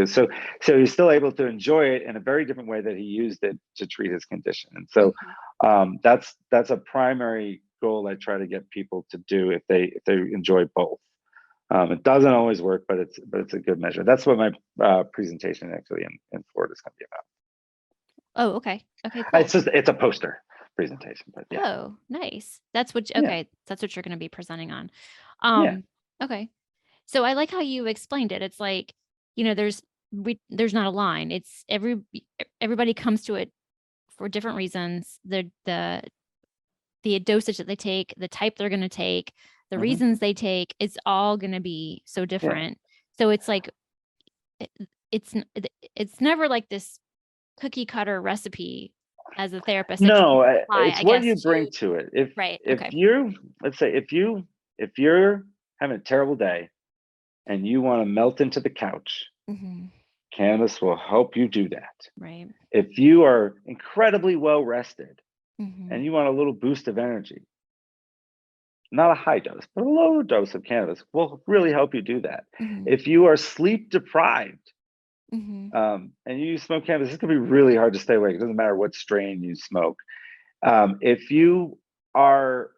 B: so he's still able to enjoy it in a very different way that he used it to treat his condition. And so that's a primary goal I try to get people to do if they enjoy both. It doesn't always work, but it's a good measure. That's what my presentation actually in Florida is going to be about.
A: Oh, okay. Okay, cool.
B: It's a poster presentation, but yeah.
A: Oh, nice. That's what you're going to be presenting on. Okay. So I like how you explained it. It's like, there's not a line. It's everybody comes to it for different reasons. The dosage that they take, the type they're going to take, the reasons they take, it's all going to be so different. So it's like, it's never like this cookie cutter recipe as a therapist.
B: No, it's what you bring to it. Let's say if you're having a terrible day and you want to melt into the couch, cannabis will help you do that.
A: Right.
B: If you are incredibly well rested and you want a little boost of energy, not a high dose, but a low dose of cannabis will really help you do that. If you are sleep deprived, and you smoke cannabis, it's going to be really hard to stay awake. It doesn't matter what strain you smoke. If you are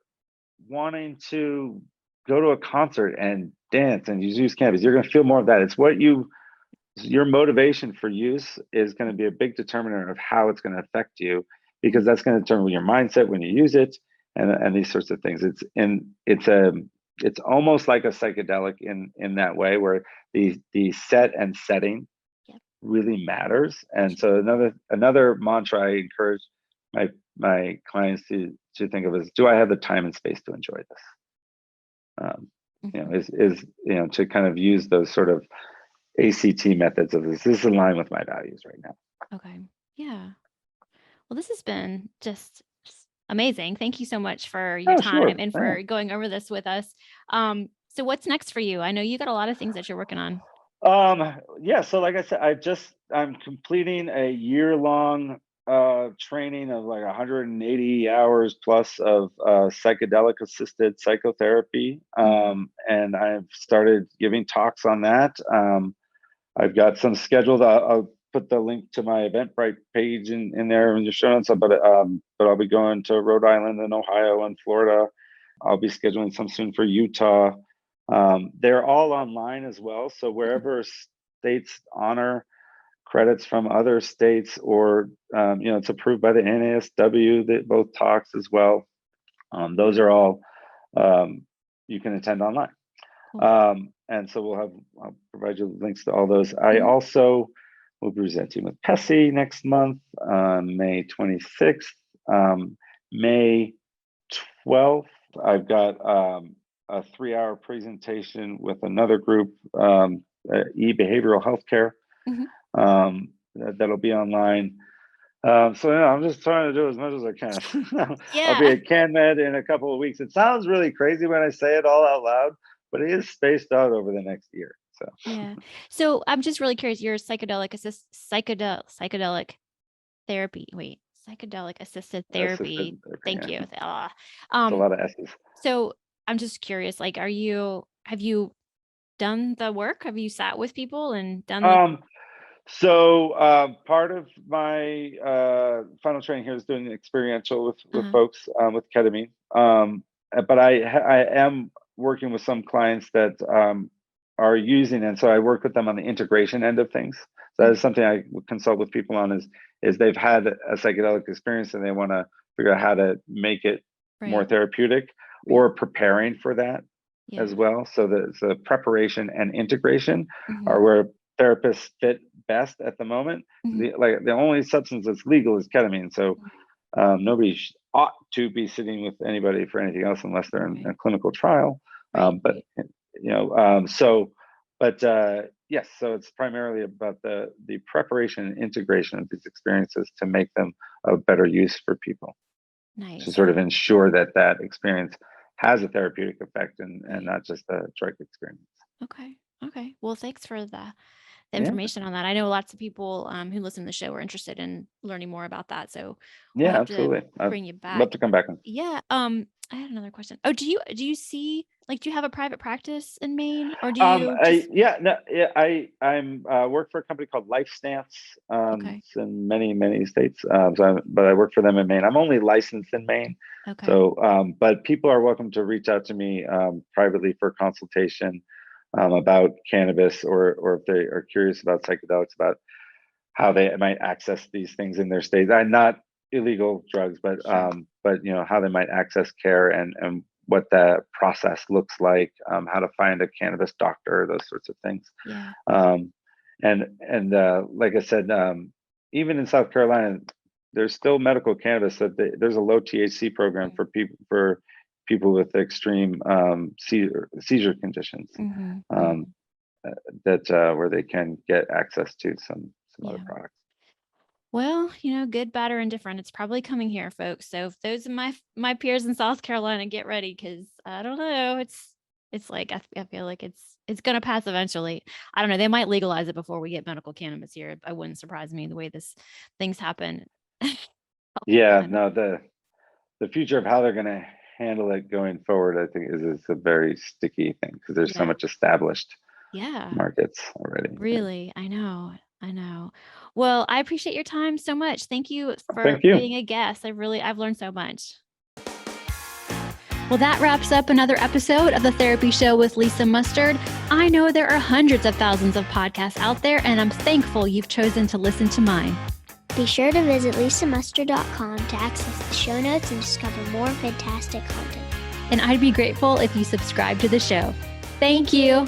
B: wanting to go to a concert and dance and you use cannabis, you're going to feel more of that. It's what your motivation for use is going to be a big determiner of how it's going to affect you, because that's going to determine your mindset when you use it and these sorts of things. It's almost like a psychedelic in that way, where the set and setting really matters. And so another mantra I encourage my clients to think of is, do I have the time and space to enjoy this? To kind of use those sort of ACT methods of this align with my values right now.
A: Okay. Yeah. Well, this has been just amazing. Thank you so much for your time and for going over this with us. So what's next for you? I know you got a lot of things that you're working on.
B: So like I said, I'm completing a year-long training of like 180 hours plus of psychedelic assisted psychotherapy. And I've started giving talks on that. I've got some scheduled. I'll put the link to my Eventbrite page in there when you're showing some, but I'll be going to Rhode Island and Ohio and Florida. I'll be scheduling some soon for Utah. They're all online as well. So wherever states honor credits from other states, or it's approved by the NASW, that both talks as well. Those are all you can attend online. And so I'll provide you links to all those. I also will be presenting with PESI next month on May 26th. May 12th, I've got a 3-hour presentation with another group, e-behavioral healthcare. That'll be online. I'm just trying to do as much as I can. I'll be at CanMed in a couple of weeks. It sounds really crazy when I say it all out loud, but it is spaced out over the next year.
A: So I'm just really curious. Your psychedelic therapy. Wait, psychedelic assisted therapy. Thank you.
B: A lot of S's.
A: So I'm just curious. Like, have you done the work? Have you sat with people and done?
B: Part of my final training here is doing experiential with folks with ketamine. But I am working with some clients that are using, and so I work with them on the integration end of things. So that is something I would consult with people on, is they've had a psychedelic experience and they want to figure out how to make it more therapeutic, or preparing for that as well. So the preparation and integration are where therapists fit best at the moment. The only substance that's legal is ketamine. So nobody ought to be sitting with anybody for anything else unless they're in a clinical trial. Yes, so it's primarily about the preparation and integration of these experiences to make them of better use for people, to
A: Nice.
B: sort of ensure that that experience has a therapeutic effect and not just a drug experience.
A: Okay. Okay. Well, thanks for the
B: Yeah,
A: information on that. I know lots of people who listen to the show are interested in learning more about that. So we'll
B: yeah,
A: have to
B: absolutely. I'd
A: bring you
B: love
A: back.
B: to come back.
A: Yeah. I had another question. Oh, do you see, like, do you have a private practice in Maine, or do you
B: I
A: just
B: yeah, no, yeah, I'm work for a company called Life Stance.
A: okay.
B: It's in many states. But I work for them in Maine. I'm only licensed in Maine,
A: Okay.
B: so but people are welcome to reach out to me privately for consultation about cannabis, or if they are curious about psychedelics, about how they might access these things in their states. Not illegal drugs,
A: Sure.
B: but how they might access care, and what that process looks like, how to find a cannabis doctor, those sorts of things.
A: Yeah.
B: Um, and like I said, even in South Carolina, there's still medical cannabis there's a low THC program for people with extreme seizure conditions,
A: Mm-hmm.
B: um,
A: Hmm.
B: that where they can get access to some other
A: Yeah.
B: products.
A: Well, good, bad, or indifferent, it's probably coming here, folks. So if those of my peers in South Carolina, get ready, because I don't know, it's like I feel like it's gonna pass eventually. I don't know. They might legalize it before we get medical cannabis here. It wouldn't surprise me the way things happen. South
B: Yeah,
A: Carolina.
B: no, the future of how they're going to handle it going forward, I think, is a very sticky thing, because there's so
A: Yeah.
B: much established
A: Yeah.
B: markets already. Yeah.
A: Really. I know. I know. Well, I appreciate your time so much. Thank you for
B: Thank you.
A: being a guest. I've learned so much. Well, that wraps up another episode of The Therapy Show with Lisa Mustard. I know there are hundreds of thousands of podcasts out there, and I'm thankful you've chosen to listen to mine.
C: Be sure to visit lisamustard.com to access the show notes and discover more fantastic content.
A: And I'd be grateful if you subscribe to the show. Thank you.